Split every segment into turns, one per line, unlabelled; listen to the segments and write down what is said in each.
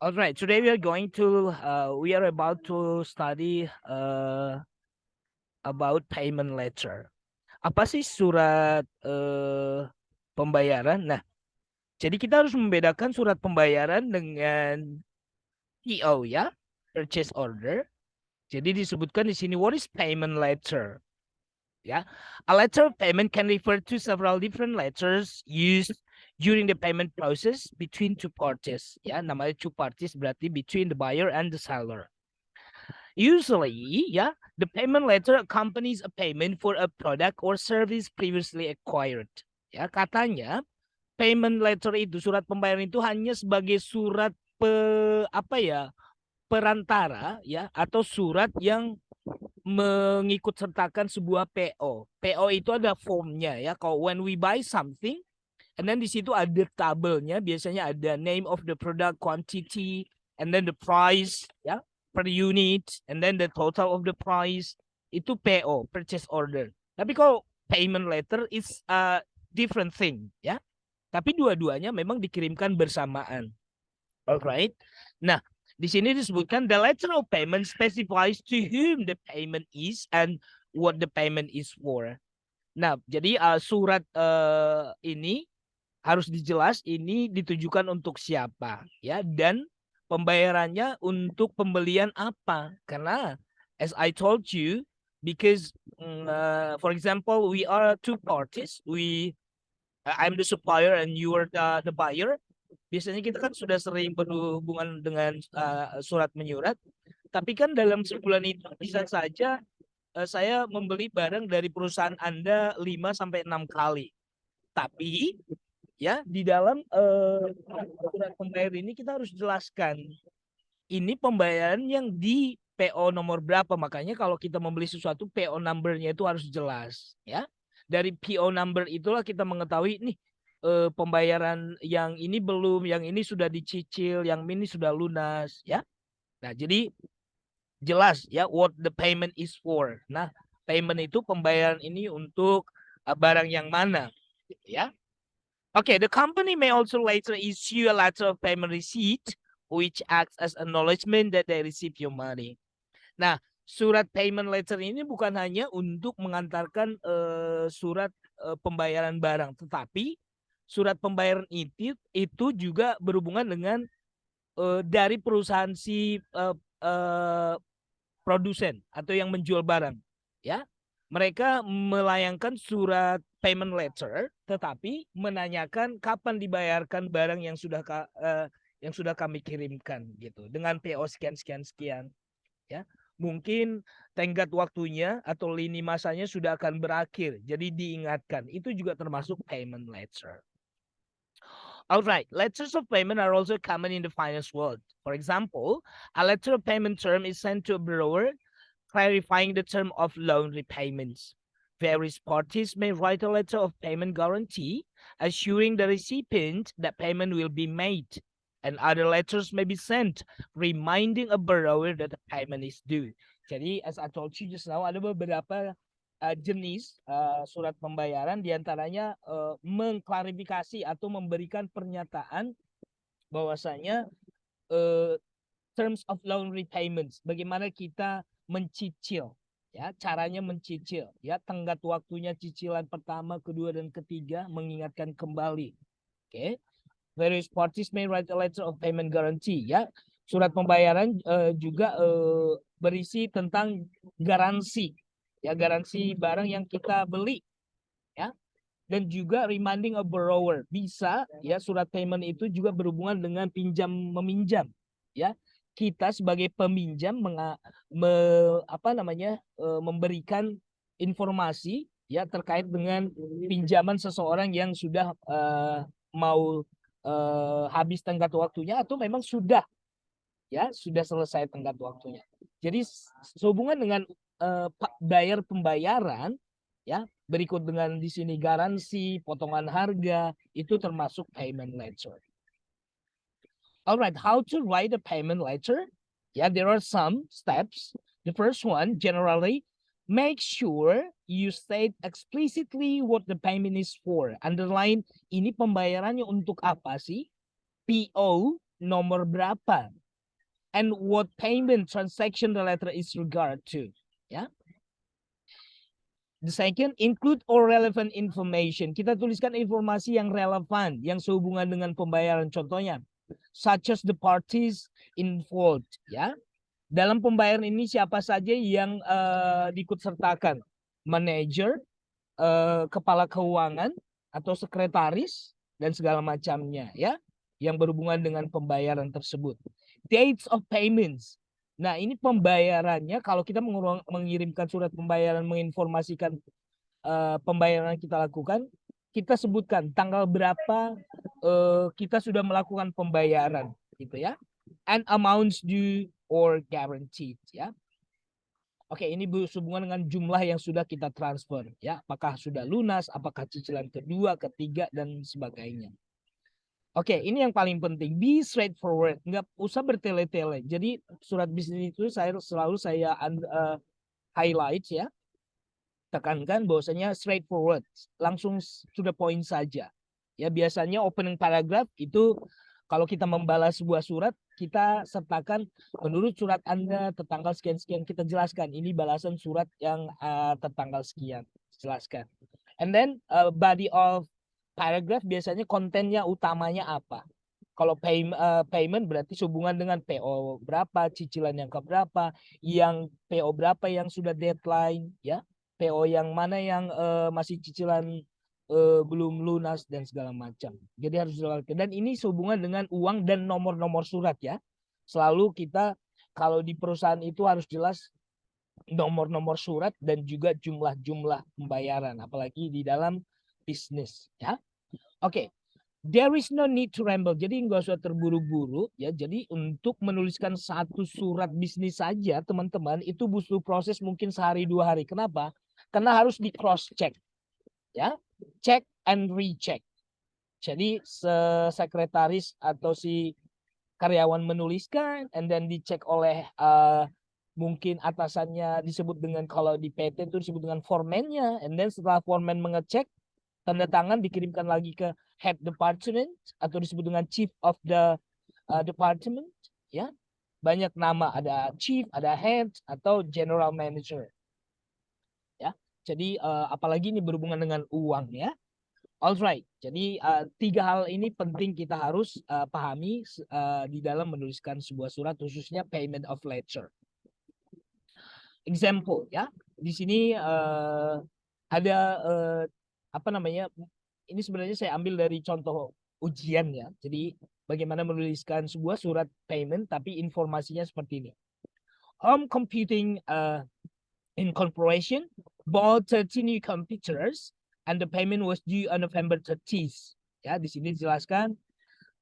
All right, today we are about to study about payment letter. Apa sih surat pembayaran? Nah, jadi kita harus membedakan surat pembayaran dengan PO ya, purchase order. Jadi disebutkan di sini what is payment letter? Ya, a letter of payment can refer to several different letters used during the payment process between two parties. Ya, namanya two parties berarti between the buyer and the seller. Usually, yeah, the payment letter accompanies a payment for a product or service previously acquired. Ya, katanya payment letter itu surat pembayaran itu hanya sebagai surat apa ya, perantara ya atau surat yang mengikut sertakan sebuah PO. PO itu ada formnya ya. Kalau when we buy something and then di situ ada tabelnya, biasanya ada name of the product, quantity, and then the price ya per unit, and then the total of the price. Itu PO, purchase order. Tapi kalau payment letter is a different thing ya. Tapi dua-duanya memang dikirimkan bersamaan. Alright. Nah, di sini disebutkan the letter of payment specifies to whom the payment is and what the payment is for. Nah, jadi surat ini harus dijelas ini ditujukan untuk siapa ya, dan pembayarannya untuk pembelian apa. Karena as I told you, because for example we are two parties, I'm the supplier and you are the buyer. Biasanya kita kan sudah sering berhubungan dengan surat menyurat, tapi kan dalam sebulan itu bisa saja saya membeli barang dari perusahaan Anda 5 sampai 6 kali. Tapi ya di dalam surat pembayaran ini kita harus jelaskan ini pembayaran yang di PO nomor berapa. Makanya kalau kita membeli sesuatu, PO number-nya itu harus jelas ya. Dari PO number itulah kita mengetahui nih pembayaran yang ini belum, yang ini sudah dicicil, yang ini sudah lunas ya. Nah, jadi jelas ya what the payment is for. Nah, payment itu pembayaran ini untuk barang yang mana gitu ya. Okay, the company may also later issue a letter of payment receipt which acts as acknowledgement that they receive your money. Nah, surat payment letter ini bukan hanya untuk mengantarkan surat pembayaran barang, tetapi surat pembayaran itu juga berhubungan dengan dari perusahaan si produsen atau yang menjual barang, ya. Mereka melayangkan surat payment letter, tetapi menanyakan kapan dibayarkan barang yang sudah kami kirimkan gitu dengan PO sekian sekian sekian ya. Mungkin tenggat waktunya atau lini masanya sudah akan berakhir, jadi diingatkan. Itu juga termasuk payment letter. Alright, letters of payment are also common in the finance world. For example, a letter of payment term is sent to a borrower clarifying the term of loan repayments. Various parties may write a letter of payment guarantee assuring the recipient that payment will be made, and other letters may be sent reminding a borrower that the payment is due. Jadi, as I told you just now, ada beberapa jenis surat pembayaran, diantaranya mengklarifikasi atau memberikan pernyataan bahwasanya terms of loan repayments, bagaimana kita mencicil ya, caranya mencicil ya, tenggat waktunya cicilan pertama, kedua, dan ketiga, mengingatkan kembali. Okay. Various parties may write a letter of payment guarantee ya. Surat pembayaran juga berisi tentang garansi ya, garansi barang yang kita beli ya, dan juga reminding a borrower. Bisa ya, surat payment itu juga berhubungan dengan pinjam meminjam ya. Kita sebagai peminjam memberikan informasi ya terkait dengan pinjaman seseorang yang sudah mau habis tenggat waktunya atau memang sudah selesai tenggat waktunya. Jadi sehubungan dengan bayar pembayaran ya, berikut dengan di sini garansi, potongan harga, itu termasuk payment letter. Alright, how to write a payment letter? Yeah, there are some steps. The first one, generally, make sure you state explicitly what the payment is for. Underline, ini pembayarannya untuk apa sih? PO nomor berapa, and what payment transaction the letter is regard to. Ya. The second, include all relevant information. Kita tuliskan informasi yang relevan, yang sehubungan dengan pembayaran. Contohnya, such as the parties involved. Ya, dalam pembayaran ini siapa saja yang diikutsertakan? Manager, kepala keuangan atau sekretaris dan segala macamnya, ya, yang berhubungan dengan pembayaran tersebut. Dates of payments. Nah, ini pembayarannya kalau kita mengirimkan surat pembayaran menginformasikan pembayaran yang kita lakukan, kita sebutkan tanggal berapa kita sudah melakukan pembayaran, gitu ya. And amounts due or guaranteed, ya. Oke, ini berhubungan dengan jumlah yang sudah kita transfer, ya. Apakah sudah lunas, apakah cicilan kedua, ketiga, dan sebagainya. Oke, ini yang paling penting. Be straightforward, nggak usah bertele-tele. Jadi surat bisnis itu selalu saya highlight, ya. Tekankan bahwasanya straightforward, langsung to the point saja. Ya, biasanya opening paragraph itu kalau kita membalas sebuah surat, kita sertakan menurut surat Anda tertanggal sekian-sekian, kita jelaskan ini balasan surat yang tertanggal sekian, jelaskan. And then body of paragraph biasanya kontennya utamanya apa. Kalau payment berarti sehubungan dengan PO berapa, cicilan yang keberapa, yang PO berapa yang sudah deadline, ya. PO yang mana yang masih cicilan belum lunas dan segala macam. Jadi harus dilakukan. Dan ini sehubungan dengan uang dan nomor-nomor surat, ya. Selalu kita kalau di perusahaan itu harus jelas nomor-nomor surat dan juga jumlah-jumlah pembayaran, apalagi di dalam bisnis, ya. Oke. There is no need to ramble. Jadi nggak usah terburu-buru, ya. Jadi untuk menuliskan satu surat bisnis saja, teman-teman, itu butuh proses mungkin sehari 2 hari. Kenapa? Karena harus di cross check, ya. Check and recheck. Jadi sekretaris atau si karyawan menuliskan, and then dicek oleh mungkin atasannya, disebut dengan, kalau di PT itu disebut dengan foreman-nya, and then setelah foreman mengecek, tanda tangan, dikirimkan lagi ke head department atau disebut dengan chief of the department, ya. Banyak nama, ada chief, ada head, atau general manager, ya. Jadi apalagi ini berhubungan dengan uang, ya. Alright, jadi 3 hal ini penting kita harus pahami di dalam menuliskan sebuah surat, khususnya payment of ledger. Example, ya. Di sini ada apa namanya? Ini sebenarnya saya ambil dari contoh ujian, ya. Jadi bagaimana menuliskan sebuah surat payment tapi informasinya seperti ini. Home Computing Incorporation bought 30 new computers and the payment was due on November 30th. Ya, di sini dijelaskan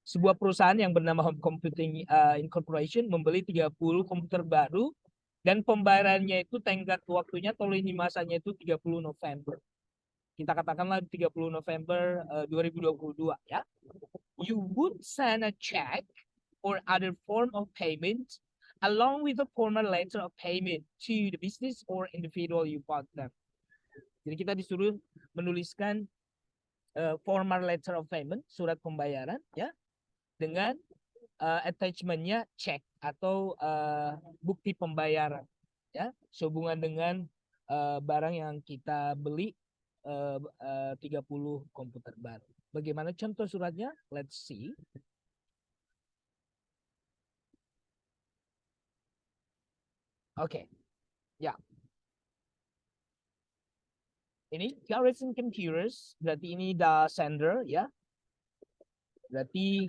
sebuah perusahaan yang bernama Home Computing Incorporation membeli 30 komputer baru dan pembayarannya itu tenggat waktunya atau lini masanya itu 30 November. Kita katakanlah 30 November 2022, ya. You would send a check or other form of payment along with a formal letter of payment to the business or individual you bought them. Jadi kita disuruh menuliskan formal letter of payment, surat pembayaran, ya, dengan attachmentnya cek atau bukti pembayaran, ya, sehubungan dengan barang yang kita beli 30 komputer baru. Bagaimana contoh suratnya? Let's see. Oke, ya. Ini Garrison Computers, berarti ini the sender, ya. Berarti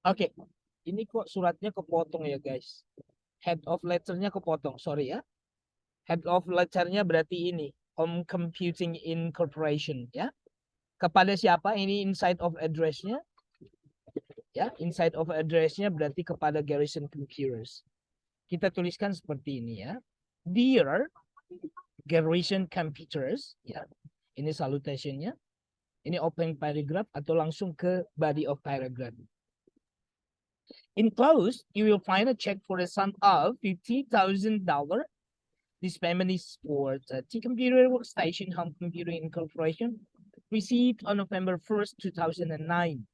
oke. Ini kok suratnya kepotong, ya guys. Head of letternya kepotong, sorry, ya. Head of letternya berarti ini Home Computing Incorporation, ya. Kepada siapa? Ini inside of address-nya, ya. Inside of address-nya berarti kepada Garrison Computers. Kita tuliskan seperti ini, ya. Dear Garrison Computers, ya. Ini salutation-nya. Ini open paragraph atau langsung ke body of paragraph. Enclosed, you will find a check for a sum of $50,000. This payment is for the T-Computer Workstation Home Computing Incorporation, received on November 1st, 2009.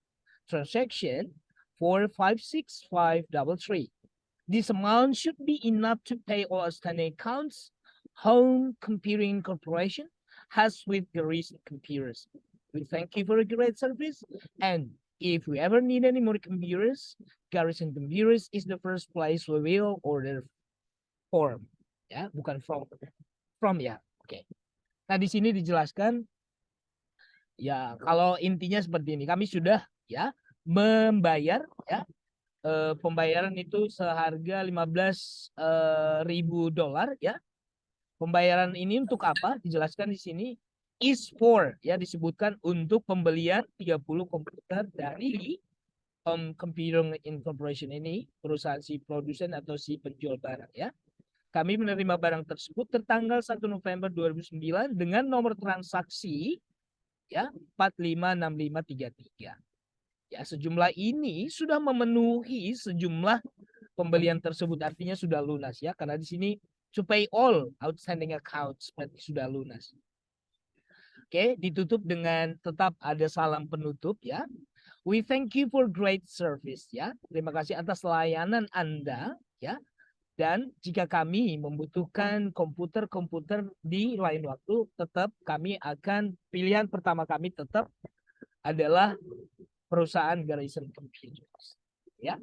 transaction for 56533. This amount should be enough to pay all outstanding accounts Home Computing Corporation has with Garrison Computers. We thank you for a great service, and if we ever need any more computers, Garrison Computers is the first place we will order from. Ya, bukan from ya. Oke. Nah, di sini dijelaskan ya, kalau intinya seperti ini. Kami sudah ya membayar ya pembayaran itu seharga 15.000 dolar ya. Pembayaran ini untuk apa? Dijelaskan di sini is for ya, disebutkan untuk pembelian 30 komputer dari Computing Corporation ini, perusahaan si produsen atau si penjual barang ya. Kami menerima barang tersebut tertanggal 1 November 2009 dengan nomor transaksi ya 456533. Ya, sejumlah ini sudah memenuhi sejumlah pembelian tersebut, artinya sudah lunas ya, karena di sini to pay all outstanding accounts berarti sudah lunas. Oke, ditutup dengan tetap ada salam penutup ya. We thank you for great service ya. Terima kasih atas layanan Anda ya. Dan jika kami membutuhkan komputer-komputer di lain waktu, tetap kami akan, pilihan pertama kami tetap adalah perusahaan Garrison Computers. Ya,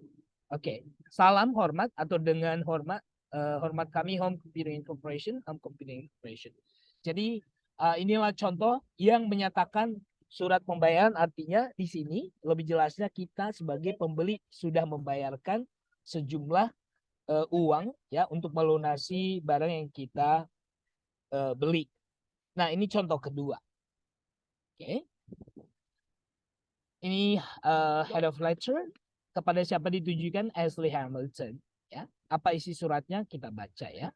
oke. Salam hormat atau dengan hormat, hormat kami Home Computing Corporation, Home Computing Corporation. Jadi inilah contoh yang menyatakan surat pembayaran, artinya di sini lebih jelasnya kita sebagai pembeli sudah membayarkan sejumlah uang ya untuk melunasi barang yang kita beli. Nah, ini contoh kedua. Oke. Ini head of letter, kepada siapa ditujukan? Ashley Hamilton ya. Apa isi suratnya? Kita baca ya.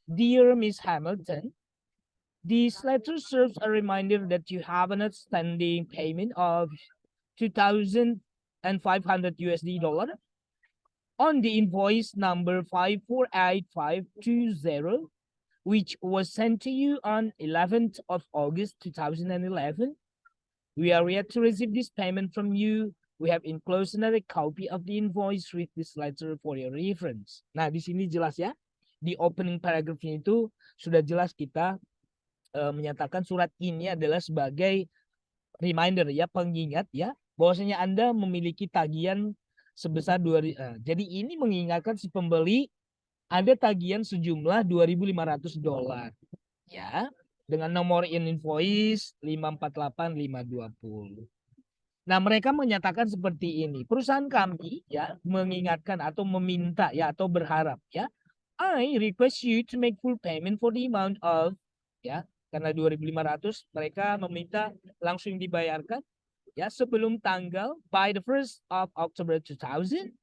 Dear Miss Hamilton, this letter serves a reminder that you have an outstanding payment of $2,500 on the invoice number 548520, which was sent to you on 11th of August 2011. We are yet to receive this payment from you. We have enclosed another copy of the invoice with this letter for your reference. Nah, di sini jelas ya. Di opening paragraph-nya itu sudah jelas kita menyatakan surat ini adalah sebagai reminder ya, pengingat ya, bahwasanya Anda memiliki tagihan sebesar jadi ini mengingatkan si pembeli ada tagihan sejumlah $2.500 ya. Dengan nomor invoice 548520. Nah, mereka menyatakan seperti ini. Perusahaan kami ya mengingatkan atau meminta ya atau berharap ya. I request you to make full payment for the amount of ya, karena 2.500 mereka meminta langsung dibayarkan ya sebelum tanggal by the 1st of October 2011.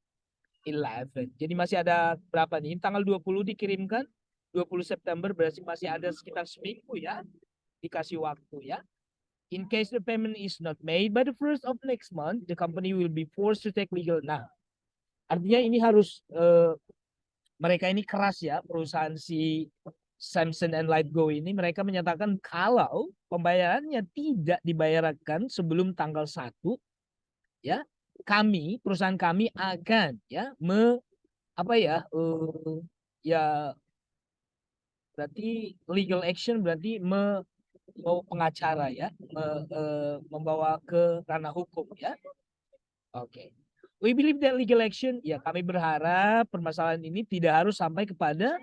Jadi masih ada berapa nih? Tanggal 20 dikirimkan. 20 September berarti masih ada sekitar seminggu ya, dikasih waktu ya. In case the payment is not made by the 1st of next month, the company will be forced to take legal. Nah, artinya ini harus mereka ini keras ya, perusahaan si Samsung and Lightgo ini, mereka menyatakan kalau pembayarannya tidak dibayarkan sebelum tanggal 1 ya, perusahaan kami akan ya ya berarti legal action, berarti mau pengacara ya, membawa ke ranah hukum ya. Oke. We believe that legal action, ya kami berharap permasalahan ini tidak harus sampai kepada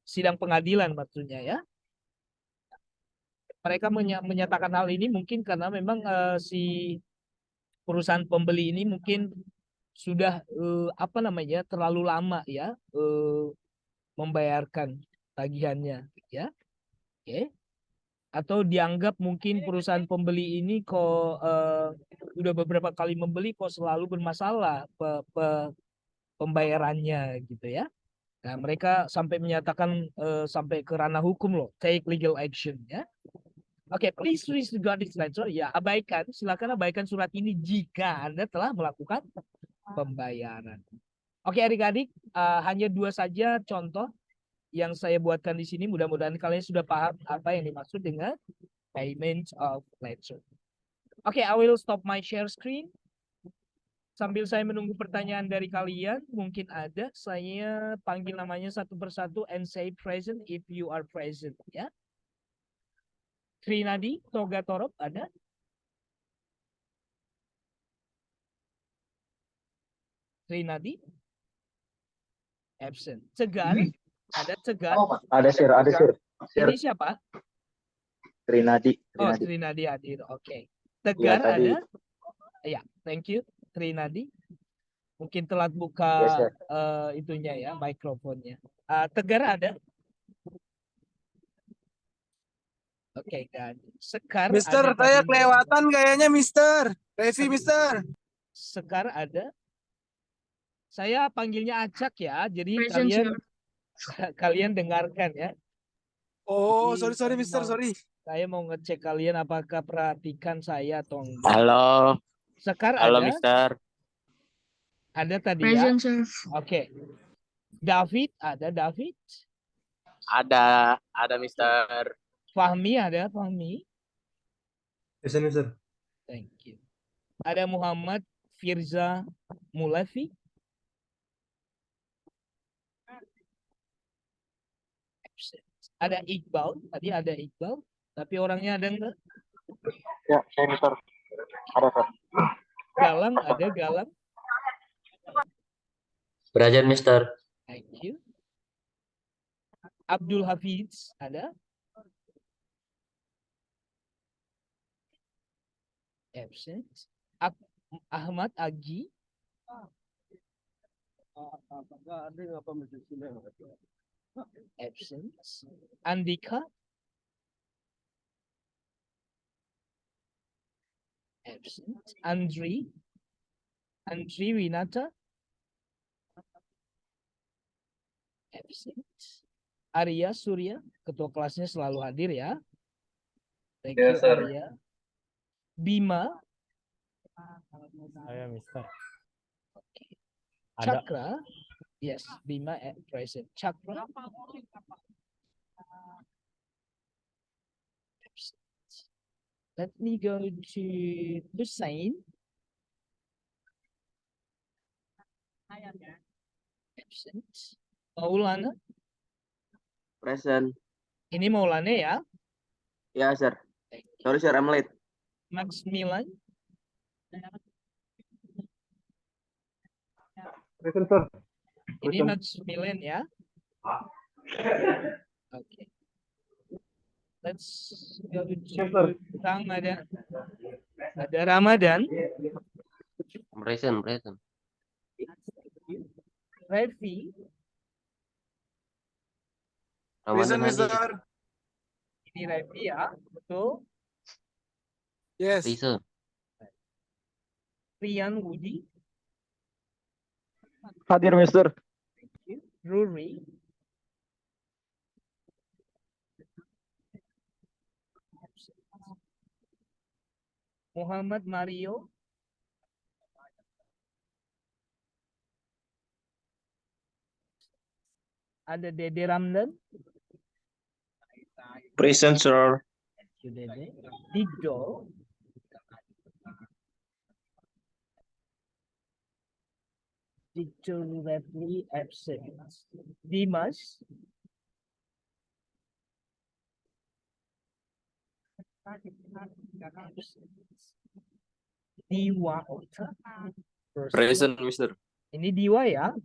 sidang pengadilan maksudnya ya. Mereka menyatakan hal ini mungkin karena memang si perusahaan pembeli ini mungkin sudah terlalu lama ya membayarkan tagihannya ya. Oke. Atau dianggap mungkin perusahaan pembeli ini kok udah beberapa kali membeli kok selalu bermasalah pembayarannya gitu ya. Nah, mereka sampai menyatakan sampai ke ranah hukum loh, take legal action ya. Oke, please disregard this letter. Ya, silakan abaikan surat ini jika Anda telah melakukan pembayaran. Oke, adik-adik, hanya 2 saja contoh yang saya buatkan di sini. Mudah-mudahan kalian sudah paham apa yang dimaksud dengan payment of letter. Oke, I will stop my share screen. Sambil saya menunggu pertanyaan dari kalian, mungkin ada, saya panggil namanya satu persatu and say present if you are present, ya. Trinadi, Toga Torop, ada? Trinadi? Absent. Cegar? Ada Cegar?
Ada sir, ada sir.
Ini siapa?
Trinadi.
Oh, Trinadi hadir, oke.
Iya,
Tegar
tadi.
ada? Ya, thank you, Trinadi. Mungkin telat buka
Yes, sir.
itunya ya, mikrofonnya. Tegar ada? Oke, kan. Sekar
Mister,
ada
saya
tadi.
kelewatan kayaknya, Mister. Revi, Mister.
Sekar ada? Saya panggilnya Acak ya, jadi
Present,
kalian dengarkan ya.
Oh,
Jadi,
sorry, Mister, sorry.
Saya mau ngecek kalian apakah perhatikan saya atau enggak.
Halo.
Sekar
Halo,
ada?
Mister.
Ada tadi
Present,
ya?
sir.
Oke. David ada David?
Ada Mister.
Fahmi ada Fahmi?
Present, Mister.
Thank you. Ada Muhammad Firza Mulafi? Ada Iqbal, tadi ada Iqbal, tapi orangnya ada enggak?
Ya, saya Mister. Ada, sir.
Galang ada Galang?
Present, Mister.
Thank you. Abdul Hafiz ada? Absent. Ahmad Agi? Absent. Andika? Absent. Andri Winata? Absent. Arya Surya, ketua kelasnya selalu hadir ya. Thank you,
Yes, sir.
Arya. Bima?
Saya Mister. Ada.
Cakra? Yes, Bima present. Cakra? Let me go to Hussein. Absent. Maulana?
Present.
Ini Maulana ya.
Ya, sir. Sorry, sir, I'm late.
Max Milan?
Present, sir.
Ini Max Milan ya. Oke. Let's go to Ramadan. Ada Ramadan.
Present.
Revi.
Present,
Ramadan hadir.
Mister.
Ini Revi ya. Betul.
Yes.
Present.
Rian Budi.
Hadir, Mister.
Ruri. Muhammad Mario. Ada Dede Ramdan.
Present, sir.
Dede. Dido. Dido Refli absent. Dimas. Diwa Ota.
Present, Mister.
Ini Diwa ya.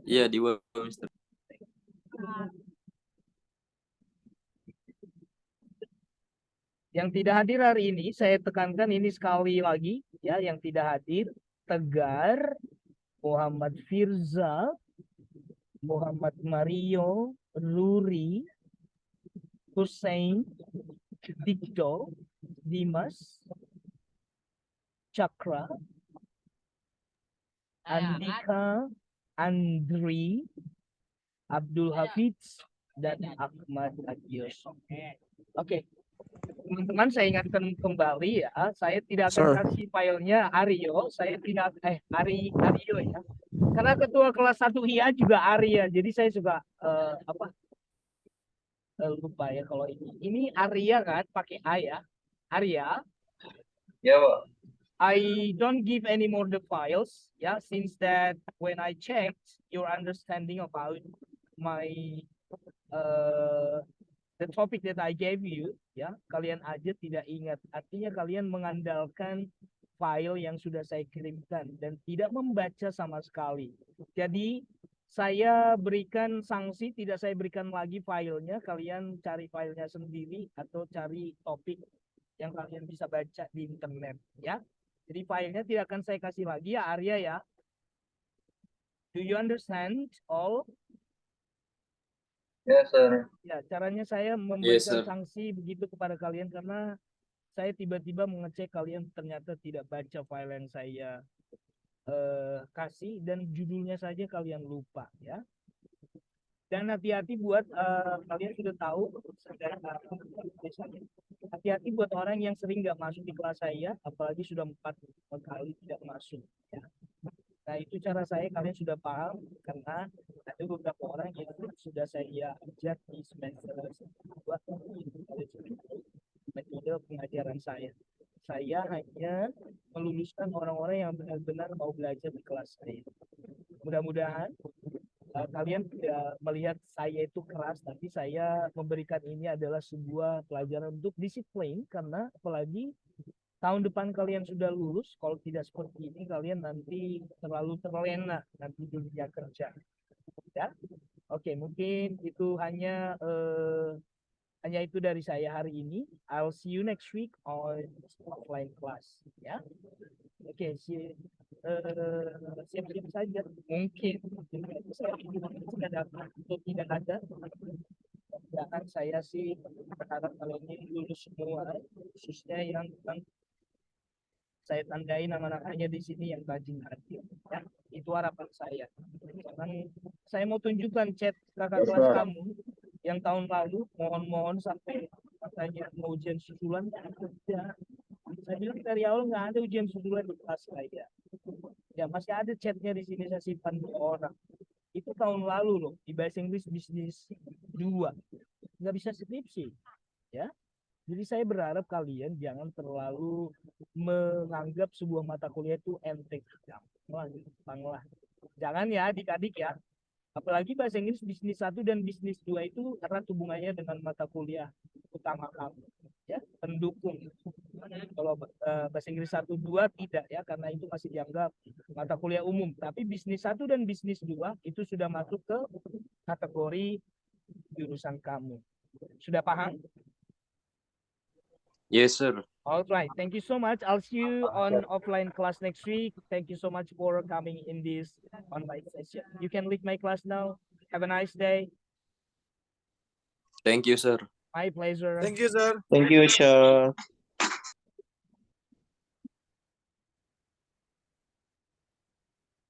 Iya, Diwa, Mister.
Yang tidak hadir hari ini, saya tekankan ini sekali lagi ya, yang tidak hadir Tegar, Muhammad Firza, Muhammad Mario, Ruri, Hussein, Dikdo, Dimas, Cakra, Andika, Andri, Abdul Hafiz, dan Ahmad Agios. Oke. Teman-teman, saya ingatkan kembali ya, saya tidak akan kasih filenya Aryo, saya tidak Aryo ya. Karena ketua kelas 1 IA juga Arya, jadi saya suka lupa ya kalau ini. Ini Arya kan, pakai A ya. Arya.
Ya, Pak.
I don't give any more the files, yeah, since that when I checked your understanding about my the topic that I gave you, ya, kalian aja tidak ingat. Artinya kalian mengandalkan file yang sudah saya kirimkan dan tidak membaca sama sekali. Jadi saya berikan sanksi, tidak saya berikan lagi filenya, kalian cari filenya sendiri atau cari topik yang kalian bisa baca di internet, ya. Jadi filenya tidak akan saya kasih lagi ya Arya ya. Do you understand all?
Yes, sir.
Ya, caranya saya
Yes,
memberikan
sir.
sanksi begitu kepada kalian karena saya tiba-tiba mengecek kalian ternyata tidak baca file yang saya kasih dan judulnya saja kalian lupa ya. Dan hati-hati buat kalian sudah tahu hati-hati buat orang yang sering nggak masuk di kelas saya, apalagi sudah 4 kali tidak masuk. Ya. Nah itu cara saya kalian sudah paham karena ada beberapa orang yang sudah saya ajak di semester 2 metode pengajaran saya. Saya hanya meluluskan orang-orang yang benar-benar mau belajar di kelas saya. Mudah-mudahan kalian tidak melihat saya itu keras, tapi saya memberikan ini adalah sebuah pelajaran untuk disiplin karena apalagi tahun depan kalian sudah lulus, kalau tidak seperti ini kalian nanti terlalu terlena nanti dunia kerja. Ya, oke, mungkin itu hanya itu dari saya hari ini. I'll see you next week on offline class. Ya, oke, siap-siap saja. Mungkin tidak dapat atau tidak ada. Jangan saya sih berharap kalian ini lulus semua, khususnya yang saya tandai nama-namanya di sini yang rajin hadir. Ya, itu harapan saya. Jangan saya mau tunjukkan chat kakak kelas kamu yang tahun lalu mohon-mohon sampai katanya mau ujian susulan. Ya, saya bilang dari awal nggak ada ujian susulan di kelas saya. Ya masih ada chatnya di sini saya simpan 2 orang. Itu tahun lalu loh di bahasa Inggris bisnis 2 nggak bisa skripsi. Ya. Jadi saya berharap kalian jangan terlalu menganggap sebuah mata kuliah itu enteng. Gampang lah. Jangan ya adik-adik ya. Apalagi bahasa Inggris bisnis 1 dan bisnis 2 itu erat hubungannya dengan mata kuliah utama kamu. Ya, pendukung. Kalau bahasa Inggris 1, 2 tidak ya, karena itu masih dianggap mata kuliah umum. Tapi bisnis 1 dan bisnis 2 itu sudah masuk ke kategori jurusan kamu. Sudah paham?
Yes, sir.
All right. Thank you so much. I'll see you on offline class next week. Thank you so much for coming in this online session. You can leave my class now. Have a nice day.
Thank you, sir.
My pleasure.
Thank you, sir.
Thank you, sir.